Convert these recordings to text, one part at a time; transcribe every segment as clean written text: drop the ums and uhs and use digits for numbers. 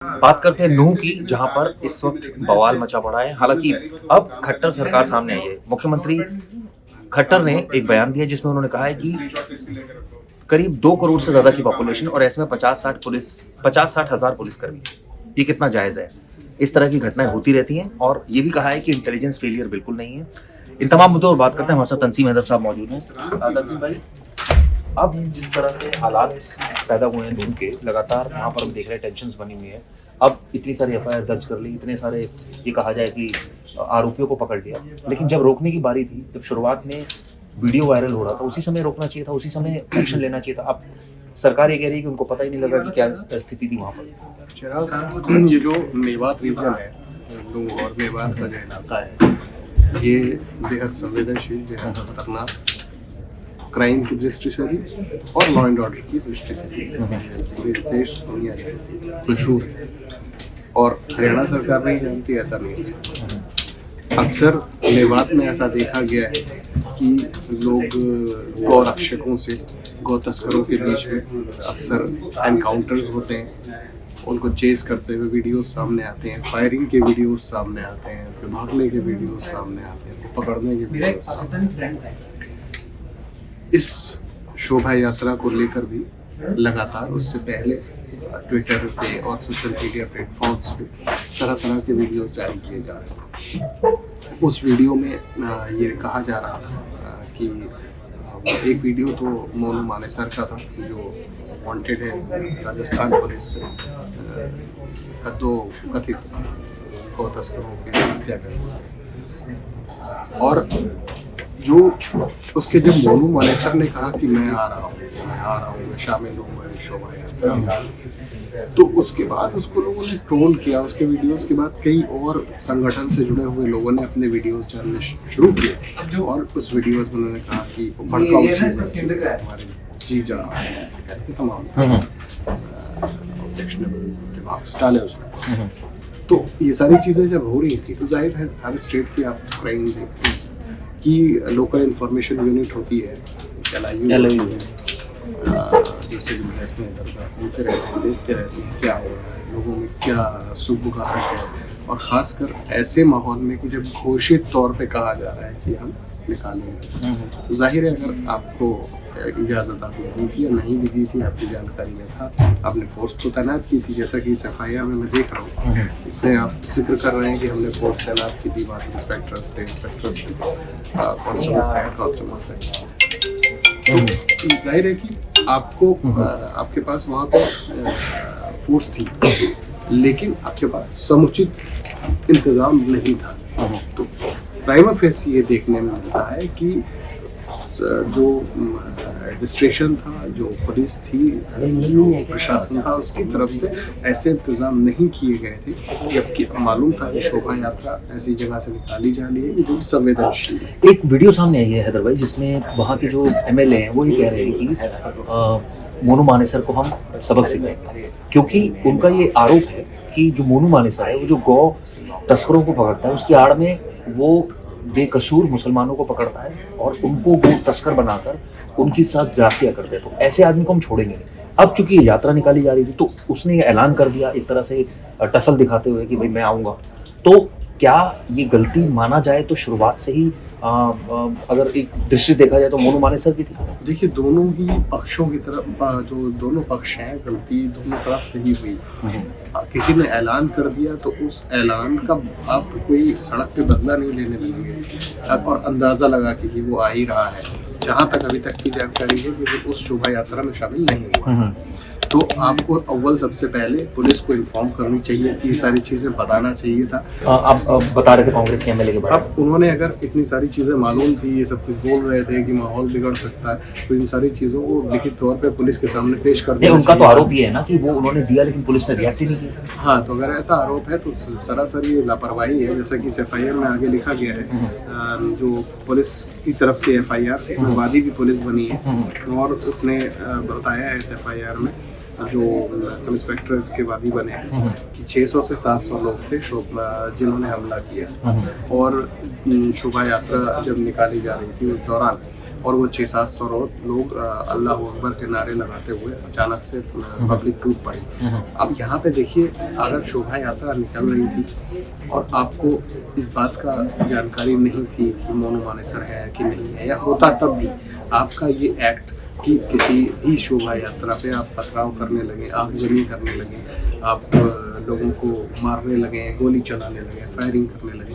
बात करते हैं नूह की, जहां पर इस वक्त बवाल मचा पड़ा है। हालांकि अब खट्टर सरकार सामने आई है। मुख्यमंत्री खट्टर ने एक बयान दिया जिसमें उन्होंने कहा है कि करीब 2 करोड़ से ज्यादा की पॉपुलेशन और ऐसे में 50-60 हजार पुलिसकर्मी, ये कितना जायज है? इस तरह की घटनाएं होती रहती हैं और ये भी कहा है कि इंटेलिजेंस फेलियर बिल्कुल नहीं है। इन तमाम मुद्दों पर बात करते हैं। हमारे साथ तंसीम हैदर साहब मौजूद हैं। तंसीम भाई, अब जिस तरह से हालात पैदा हुए हैं नूह के, लगातार वहाँ पर हम देख रहे हैं टेंशन्स बनी हुई है। अब इतनी सारी एफआईआर दर्ज कर ली, इतने सारे ये कहा जाए कि आरोपियों को पकड़ लिया, लेकिन जब रोकने की बारी थी, जब शुरुआत में वीडियो वायरल हो रहा था, उसी समय रोकना चाहिए था, उसी समय एक्शन लेना चाहिए था। अब सरकार ये कह रही है कि उनको पता ही नहीं लगा कि क्या स्थिति थी वहाँ पर। चिराग, ये जो मेवात रीजन है, नूह और मेवात का जो इलाका है, ये बेहद संवेदनशील, बेहद खतरनाक, क्राइम की दृष्टि से भी और लॉ एंड ऑर्डर की दृष्टि से भी पूरे देश दुनिया जानती है, मशहूर है। और हरियाणा सरकार नहीं जानती, ऐसा नहीं हो सकता। अक्सर मेवात में ऐसा देखा गया है कि लोग गौ रक्षकों से गौ तस्करों के बीच में अक्सर एनकाउंटर्स होते हैं, उनको चेस करते हुए वीडियोस सामने आते हैं, फायरिंग के वीडियोस सामने आते हैं, उनके भागने के वीडियोस सामने आते हैं, उनको पकड़ने के वीडियोस सामने आते हैं। इस शोभा यात्रा को लेकर भी लगातार उससे पहले ट्विटर पे और सोशल मीडिया प्लेटफॉर्म्स पे तरह तरह के वीडियोस जारी किए जा रहे हैं। उस वीडियो में ये कहा जा रहा था कि एक वीडियो तो मोनू मानेसर का था, जो वांटेड है राजस्थान पुलिस से, दो कथित गौ तस्करों के हत्या करने। और जो उसके जब मोनू मानेसर ने कहा कि मैं आ रहा हूँ, मैं शामिल हूँ इस शोभा यात्रा में, तो उसके बाद उसको लोगों ने ट्रोल किया। उसके वीडियोस के बाद कई और संगठन से जुड़े हुए लोगों ने अपने वीडियोस डालने शुरू किए और उस वीडियोस में उन्होंने कहा कि भड़काऊ चीजें हमारे जीजा ऐसे करके तमाम ऑब्जेक्शनेबल रिमार्क्स डाले उसमें। तो ये सारी चीज़ें जब हो रही थी तो जाहिर है हर स्टेट की आप क्राइम देखते हैं कि लोकल इंफॉर्मेशन यूनिट होती है, LIU होती है, जो सिविल ड्रेस में इधर उधर घूमते रहते हैं, देखते रहते हैं क्या हो रहा है, लोगों में क्या सुबुगाहट है। और ख़ासकर ऐसे माहौल में कि जब घोषित तौर पे कहा जा रहा है कि हम निकालेंगे, तो जाहिर है अगर आपको इजाज़त आपने दी थी या नहीं भी दी थी, आपकी जानकारी में था, आपने फोर्स तो तैनात की थी, जैसा कि इस FIR में मैं देख रहा हूँ। इसमें आप जिक्र कर रहे हैं कि हमने फोर्स तैनात की थी, वहाँ से इंस्पेक्टर्स थे, कांस्टेबल्स थे। तो जाहिर है कि आपको आपके पास वहाँ पे फोर्स थी, लेकिन आपके पास समुचित इंतज़ाम नहीं था। तो प्राइमा फेसी ये देखने में मिलता है कि जो एडमिनिस्ट्रेशन था, जो पुलिस थी, जो प्रशासन था, उसकी तरफ से ऐसे इंतजाम नहीं किए गए थे, जबकि मालूम था कि शोभा यात्रा ऐसी जगह से निकाली जा रही है जो संवेदनशील है। एक वीडियो सामने आई है हैदर भाई, जिसमें वहाँ के जो MLA हैं वो ये कह रहे हैं कि मोनू मानेसर को हम सबक सिखाएंगे, क्योंकि उनका ये आरोप है कि जो मोनू मानेसर है वो जो गौ तस्करों को पकड़ता है, उसकी आड़ में वो बेकसूर मुसलमानों को पकड़ता है और उनको वो तस्कर बनाकर उनके साथ जातिया करते हैं। तो ऐसे आदमी को हम छोड़ेंगे नहीं। अब चूंकि ये यात्रा निकाली जा रही थी तो उसने ये ऐलान कर दिया एक तरह से टसल दिखाते हुए कि भाई मैं आऊँगा। तो क्या ये गलती माना जाए तो शुरुआत से ही अगर एक दृष्टि देखा जाए तो मोनू मानेसर की थी? देखिए, दोनों ही पक्षों की तरफ, जो दोनों पक्ष हैं, गलती दोनों तरफ से ही हुई। किसी ने ऐलान कर दिया तो उस ऐलान का आप कोई सड़क पे बदला नहीं लेने लगेंगे और अंदाज़ा लगा कि वो आ ही रहा है। जहाँ तक अभी तक की जानकारी है कि वो उस शोभा यात्रा में शामिल नहीं हुआ, तो आपको अव्वल सबसे पहले पुलिस को इन्फॉर्म करनी चाहिए थी, ये सारी चीज़ें बताना चाहिए था। आप बता रहे थे कांग्रेस के MLA के बारे में। अब उन्होंने अगर इतनी सारी चीज़ें मालूम थी, ये सब कुछ बोल रहे थे कि माहौल बिगड़ सकता है, तो इन सारी चीज़ों को लिखित तौर पे पुलिस के सामने पेश कर दिया। उनका तो आरोप ये है ना कि वो उन्होंने दिया लेकिन पुलिस ने रिएक्ट ही नहीं किया। हाँ, तो अगर ऐसा आरोप है तो सरासर ये लापरवाही है, जैसा कि इस FIR में आगे लिखा गया है। जो पुलिस की तरफ से FIR, इसमें वादी भी पुलिस बनी है और उसने बताया है इस FIR में, जो सब इंस्पेक्टर इसके वादी बने हैं, कि 600 से 700 लोग थे जिन्होंने हमला किया। और शोभा यात्रा जब निकाली जा रही थी उस दौरान और वो 600-700 लोग अल्लाह अकबर के नारे लगाते हुए अचानक से पब्लिक टूट पड़ी। अब यहाँ पे देखिए, अगर शोभा यात्रा निकल रही थी और आपको इस बात का जानकारी नहीं थी कि मोनू मानेसर है कि नहीं है, या होता तब भी आपका ये एक्ट कि किसी भी शोभा यात्रा पे आप पथराव करने लगे, आगजनी करने लगे, आप लोगों को मारने लगे, गोली चलाने लगे, फायरिंग करने लगे,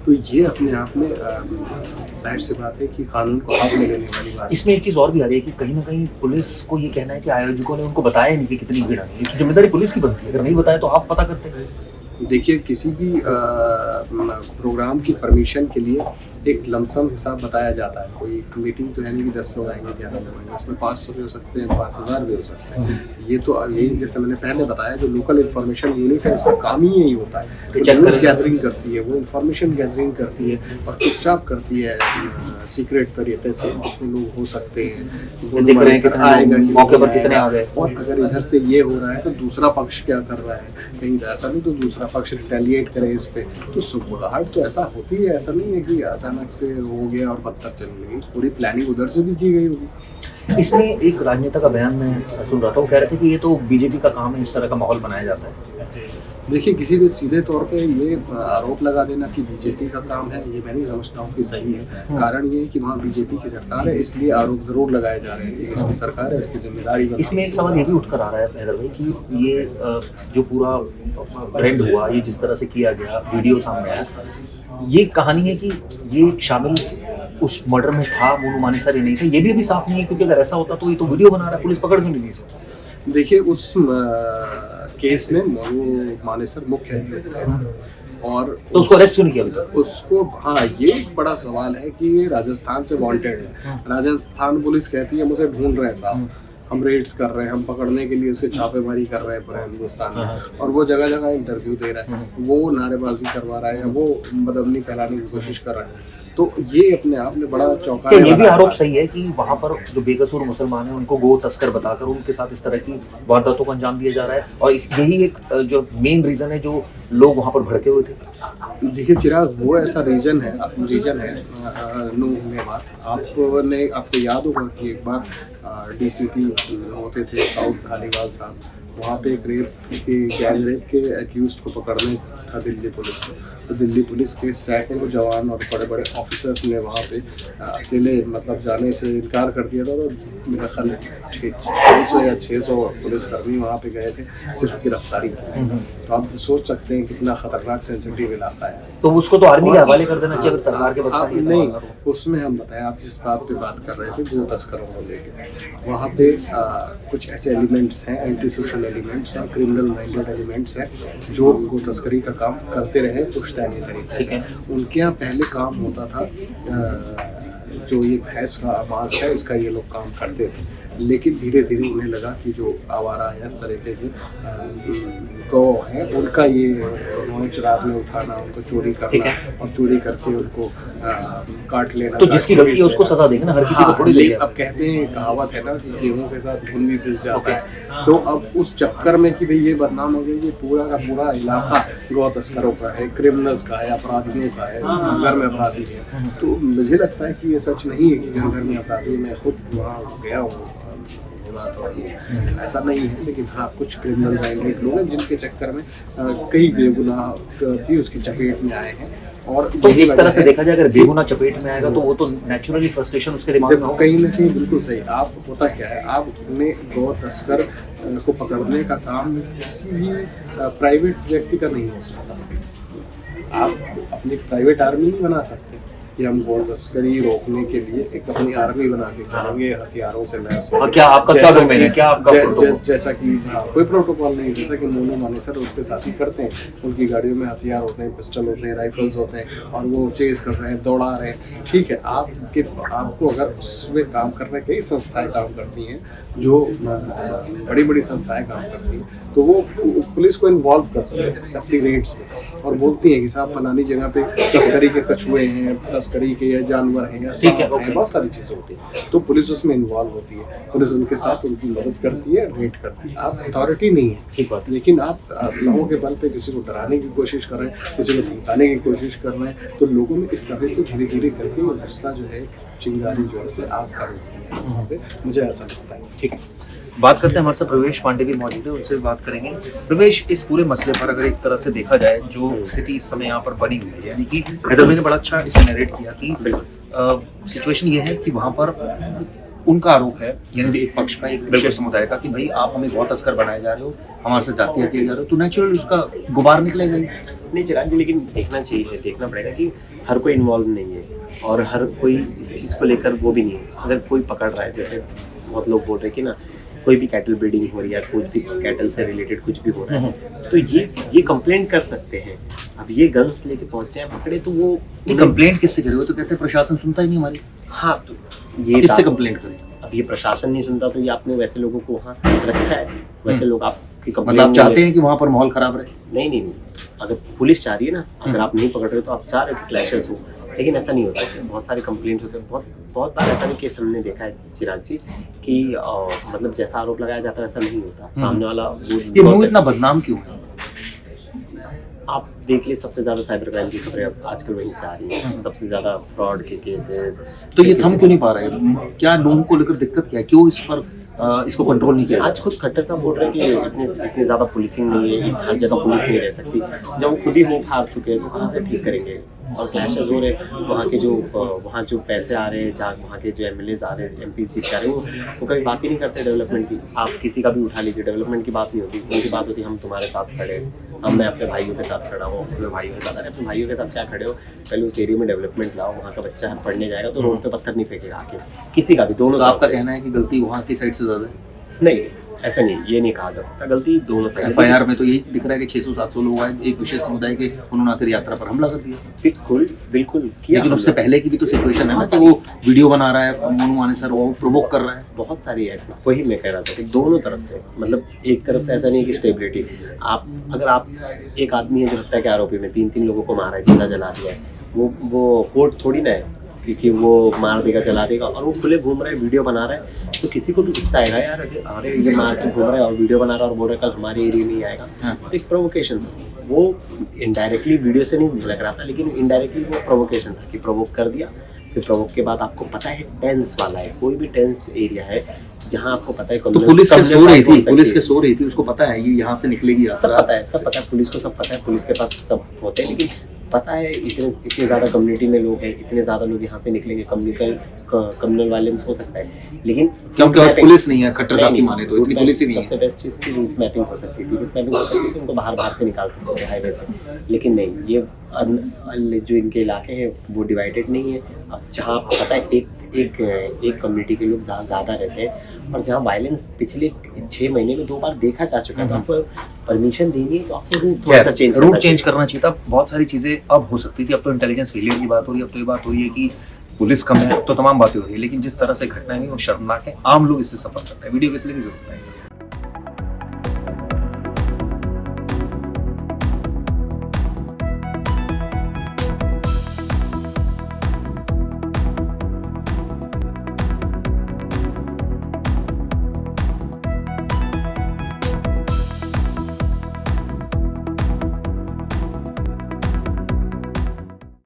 तो ये अपने आप में जाहिर सी बात है कि कानून को हाथ में लेने वाली बात है। इसमें एक चीज और भी आ रही है कि कहीं ना कहीं पुलिस को ये कहना है कि आयोजकों ने उनको बताया नहीं कि कितनी भीड़ आनी है। जिम्मेदारी पुलिस की बनती है, अगर नहीं बताया तो आप पता करते हैं। देखिए, किसी भी प्रोग्राम की परमिशन के लिए एक लमसम हिसाब बताया जाता है। कोई मीटिंग तो है नहीं कि 10 लोग आएंगे, 11 लोग आएंगे, उसमें 500 भी हो सकते हैं, 5000 भी हो सकते हैं। ये तो यही, जैसे मैंने पहले बताया, जो लोकल इन्फॉर्मेशन यूनिट है उसका काम ही यही होता है। तो न्यूज़ गैदरिंग करती है, वो इन्फॉर्मेशन गैदरिंग करती है और चुपचाप करती है, सीक्रेट तरीके से। जितने लोग हो सकते हैं, आएगा कि मौके पर कितने आ गए, और अगर इधर से ये हो रहा है तो दूसरा पक्ष क्या कर रहा है, कहीं ऐसा नहीं तो दूसरा पक्ष रिटेलिएट करे इस पे। तो सुबगाहट तो ऐसा होती है, ऐसा नहीं है कि अचानक से हो गया और बदतर चलने लगी, पूरी प्लानिंग उधर से भी की गई होगी। इसमें एक राजनेता का बयान मैं सुन रहा था, वो कह रहे थे कि ये तो बीजेपी का काम है, इस तरह का माहौल बनाया जाता है। देखिए, किसी भी सीधे तौर पे ये आरोप लगा देना कि बीजेपी का काम है, ये मैं नहीं समझता हूँ कि सही है। कारण ये है कि वहाँ बीजेपी की सरकार है, इसलिए आरोप जरूर लगाए जा रहे हैं कि इसकी सरकार है, उसकी जिम्मेदारी। इसमें एक सवाल ये भी उठकर आ रहा है हैदर भाई कि ये जो पूरा ट्रेंड हुआ, ये जिस तरह से किया गया, वीडियो सामने आया, ये कहानी है कि ये शामिल उस मर्डर में था, मोनू मानेसर ही नहीं था, ये भी अभी साफ नहीं है। क्योंकि अगर ऐसा होता तो ये तो वीडियो बना रहा है, पुलिस पकड़ क्यों नहीं सकती? देखिए, उस केस में मोनू मानेसर मुख्य अभियुक्त है और तो उसको अरेस्ट क्यों नहीं किया अभी तक? उसको, हाँ, ये एक बड़ा सवाल है कि ये राजस्थान से वांटेड है। राजस्थान पुलिस कहती है मुझे ढूंढ रहे हैं साहब, हम रेड्स कर रहे हैं, हम पकड़ने के लिए उसके छापेमारी कर रहे हैं पूरे हिंदुस्तान में, और वो जगह जगह इंटरव्यू दे रहा है, वो नारेबाजी करवा रहा है, या वो बदअमनी फैलाने की कोशिश कर रहा है। तो ये अपने आप में बड़ा चौंका। ये भी आरोप सही है कि वहाँ पर जो बेकसूर मुसलमान हैं उनको गो तस्कर बताकर उनके साथ इस तरह की वारदातों को अंजाम दिया जा रहा है, और यही एक जो मेन रीजन है जो लोग वहाँ पर भड़के हुए थे। देखिए चिराग, वो ऐसा रीजन है आपको याद होगा कि एक बार डीसीपी होते थे साउथ धालीवाल साहब, वहाँ पे एक गैंग रेप के एक्यूज्ड को पकड़ने था दिल्ली पुलिस को। तो दिल्ली पुलिस के सैकड़ों जवान और बड़े बड़े ऑफिसर्स ने वहाँ पे अकेले मतलब जाने से इनकार कर दिया था। तो मेरा ख्याल 500 या 600 पुलिसकर्मी वहाँ पे गए थे सिर्फ गिरफ्तारी के लिए। तो आप सोच सकते हैं कितना खतरनाक सेंसिटिव इलाका है। तो उसको तो आर्मी के हवाले कर देना चाहिए अगर सरकार के पास नहीं। उसमें हम बताएं, आप जिस बात पे बात कर रहे थे गो तस्करों को लेकर, वहाँ पे कुछ ऐसे एलिमेंट्स हैं, एंटी सोशल एलिमेंट्स हैं, क्रिमिनल माइंडेड एलिमेंट्स हैं जो गो तस्करी का काम करते रहे पुश्तैनी तरीके से। उनके यहाँ पहले काम होता था जो ये भैंस का मांस है इसका ये लोग काम करते थे, लेकिन धीरे धीरे उन्हें लगा कि जो आवारा है इस तरीके के गौ हैं उनका ये उन्होंने चुरात में उठाना, उनको चोरी करना और चोरी करके उनको काट लेना। तो जिसकी गलती है उसको सजा देंगे ना, हर किसी को थोड़ी देंगे। अब कहते हैं, कहावत है ना कि गेहूं के साथ घुन भी पिस जाता है। तो अब उस चक्कर में कि भाई ये बदनाम हो गया, ये पूरा का पूरा इलाका गौ तस्करों का है, क्रिमिनल्स का है, अपराधियों का है, घर में अपराधी है। तो मुझे लगता है कि ये सच नहीं है कि घर घर में अपराधी। मैं खुद वहाँ गया हूँ, ऐसा नहीं है, लेकिन हाँ कुछ क्रिमिनल माइंडेड लोग हैं जिनके चक्कर में कई बेगुनाह भी उसकी चपेट में आए हैं। और तो एक तरह से देखा जाए अगर बेगुनाह चपेट में आएगा तो वो तो नेचुरली फ्रस्ट्रेशन उसके दिमाग में होगा। कहीं ना कहीं बिल्कुल सही। आप होता क्या है, आप अपने गौ तस्कर को पकड़ने का काम किसी भी प्राइवेट व्यक्ति का नहीं हो सकता। आप अपनी प्राइवेट आर्मी नहीं बना सकते कि हम गौ तस्करी रोकने के लिए एक अपनी आर्मी बना के करेंगे हथियारों से लैस। और क्या आपका क्या डोमेन है, क्या आपका जैसा कि कोई प्रोटोकॉल नहीं, जैसा कि मोनू मानेसर उसके साथी करते हैं, उनकी गाड़ियों में हथियार होते हैं, पिस्टल होते हैं, राइफल्स होते हैं और वो चेज कर रहे हैं, दौड़ा रहे हैं। ठीक है, आपको अगर उसमें काम कर रहे, कई संस्थाएं काम करती हैं जो बड़ी बड़ी संस्थाएं काम करती हैं, तो वो पुलिस को इन्वॉल्व कर सकते हैं अपनी रेड्स में और बोलती हैं कि साहब फलानी जगह पे तस्करी के कछुए हैं, तस्करी के या जानवर हैं या ठीक है, सांप हैं, ओके। बहुत सारी चीजें होती है, तो पुलिस उसमें इन्वॉल्व होती है, पुलिस उनके साथ उनकी मदद करती है, रेड करती है। आप अथॉरिटी नहीं है, ठीक बात है। लेकिन आप असलहों के बल पे किसी को डराने की कोशिश कर रहे हैं, किसी को धमकाने की कोशिश कर रहे हैं, तो लोगों में इस तरह से धीरे धीरे करके वो गुस्सा जो है, चिंगारी जो है, इसने आग का रूप लिया है वहाँ पे, मुझे ऐसा लगता है। ठीक है, बात करते हैं, हमारे साथ प्रवेश पांडे भी मौजूद है, उनसे भी बात करेंगे। प्रवेश, इस पूरे मसले पर अगर एक तरह से देखा जाए जो स्थिति इस समय यहाँ पर बनी हुई है, यानी कि हैदर भाई ने बड़ा अच्छा इसमें नरेट किया कि सिचुएशन ये है कि वहाँ पर उनका आरोप है, यानी एक पक्ष का, एक विशेष समुदाय का, कि भाई आप हमें बहुत तस्कर बनाए जा रहे हो, हमारे साथ जातियाँ किए जा रहे हो, तो नेचुरल उसका गुबार निकलेगा ही। नहीं चिराग जी, लेकिन देखना पड़ेगा कि हर कोई इन्वॉल्व नहीं है और हर कोई इस चीज़ को लेकर वो भी नहीं है। अगर कोई पकड़ रहा है, जैसे बहुत लोग बोल रहे हैं कि ना कोई भी कैटल ब्रीडिंग हो रही है या कुछ भी कैटल से रिलेटेड कुछ भी हो रहा है, तो ये कंप्लेंट कर सकते हैं। अब ये गन्स लेके पहुंच जाए पकड़े तो वो कंप्लेंट किससे करे, वो तो कहते हैं प्रशासन सुनता ही नहीं हमारी। हाँ, तो ये किससे कंप्लेंट करें? अब ये प्रशासन नहीं सुनता, तो ये आपने वैसे लोगों को वहाँ रखा है, वैसे लोग आपकी मतलब आप चाहते हैं कि वहाँ पर माहौल खराब रहे? नहीं, अगर पुलिस चाह रही है ना, अगर आप नहीं पकड़ रहे तो आप चाह रहे हो कि क्लैशेस हो, लेकिन ऐसा नहीं होता है। बहुत सारे कंप्लेंट्स होते हैं, बहुत बार ऐसा भी केस हमने देखा है चिराग जी कि मतलब जैसा आरोप लगाया जाता है वैसा नहीं होता, सामने वाला ये मुंह इतना बदनाम क्यों है? आप देख लीजिए, सबसे ज्यादा साइबर क्राइम की खबरें अब आजकल वहीं से आ रही हैं, सबसे ज्यादा फ्रॉड के केसेस। तो ये थम क्यों नहीं पा रहे? क्या लोगों को लेकर दिक्कत क्या है, क्यों इस पर इसको कंट्रोल नहीं किया? आज खुद खट्टर साहब बोल रहे हैं कि इतनी ज़्यादा पुलिसिंग नहीं है, हर जगह पुलिस नहीं रह सकती। जब वो खुद ही होप हार चुके हैं तो कहाँ से ठीक करेंगे? और क्लैशेस हो रहे, वहाँ जो पैसे आ रहे हैं, जहाँ वहाँ के जो MLAs आ रहे हैं, MPs जीत आ रहे हैं, वो कभी बात ही नहीं करते डेवलपमेंट की। आप किसी का भी उठा लीजिए, डेवलपमेंट की बात नहीं होती, उनकी बात होती है हम तुम्हारे साथ खड़े हैं, मैं अपने भाइयों के साथ खड़ा हूँ, अपने भाइयों के साथ। अरे अपने भाइयों के साथ क्या खड़े हो? पहले उस एरिया में डेवलपमेंट लाओ, वहाँ का बच्चा पढ़ने जाएगा तो रोड पे पत्थर नहीं फेंकेगा आके, किसी का भी, दोनों। तो आपका कहना है कि गलती वहाँ की साइड से ज्यादा है? नहीं, ऐसा नहीं, ये नहीं कहा जा सकता, गलती दोनों साइड। FIR में तो यही दिख रहा है कि 600-700 लोग आए, एक विशेष समुदाय के, उन्होंने आकर यात्रा पर हमला कर दिया। बिल्कुल किया। लेकिन उससे पहले की भी तो सिचुएशन है ना, कि वो वीडियो बना रहा है मोनू आने सर, वो प्रोवोक कर रहा है। बहुत सारी ऐसी, वही मैं कह रहा था कि दोनों तरफ से, मतलब एक तरफ से ऐसा नहीं कि स्टेबिलिटी। अगर आप एक आदमी है जो हत्या के आरोपी में 3 लोगों को मारा है, जिंदा जला दिया है, वो कोर्ट थोड़ी ना है क्योंकि वो मार देगा, जला देगा, और वो खुले घूम रहा है, वीडियो बना रहा है, तो किसी को भी गुस्सा आएगा यार, अरे ये मार के घूम रहा है और वीडियो बना रहा है और बोल रहा है कल हमारे एरिया में ही आएगा। तो एक प्रोवोकेशन था, वो इनडायरेक्टली वीडियो से नहीं लग रहा था, लेकिन इनडायरेक्टली वो प्रोवोकेशन था कि प्रोवोक कर दिया। फिर प्रोवोक के बाद आपको पता है टेंस वाला है, कोई भी टेंस एरिया है जहाँ आपको पता है, तो पुलिस के सो रही थी, उसको पता है ये यहाँ से निकलेगी, सब पता है पुलिस को, सब पता है, पुलिस के पास सब होते हैं, लेकिन पता है इतने ज़्यादा कम्युनिटी में लोग हैं, इतने ज़्यादा लोग यहाँ से निकलेंगे, कम्युनल वायलेंस हो सकता है, लेकिन क्योंकि पुलिस नहीं है, खट्टर साहब की माने तो इतनी पुलिस ही नहीं है। सबसे बेस्ट चीज़ थी रूट मैपिंग हो सकती थी, तो उनको बाहर से निकाल सकते थे हाईवे से, लेकिन नहीं, ये जो इनके इलाके हैं वो डिवाइडेड नहीं है। अब जहाँ आपको पता है एक कम्युनिटी के लोग ज़्यादा रहते हैं, और जहाँ वायलेंस पिछले 6 महीने में 2 बार देखा जा चुका है, तो आपको परमिशन देनी है तो आपको रूट थोड़ा सा चेंज करना चाहिए था। बहुत सारी चीजें अब हो सकती थी, अब तो इंटेलिजेंस फेलियर की बात हो रही है, अब तो ये बात हो रही है कि पुलिस कम है, तो तमाम बातें हो रही है, लेकिन जिस तरह से घटना हुई वो शर्मनाक है, आम लोग इससे सफर करते हैं। वीडियो कैसे लगी जरूर बताएंगे।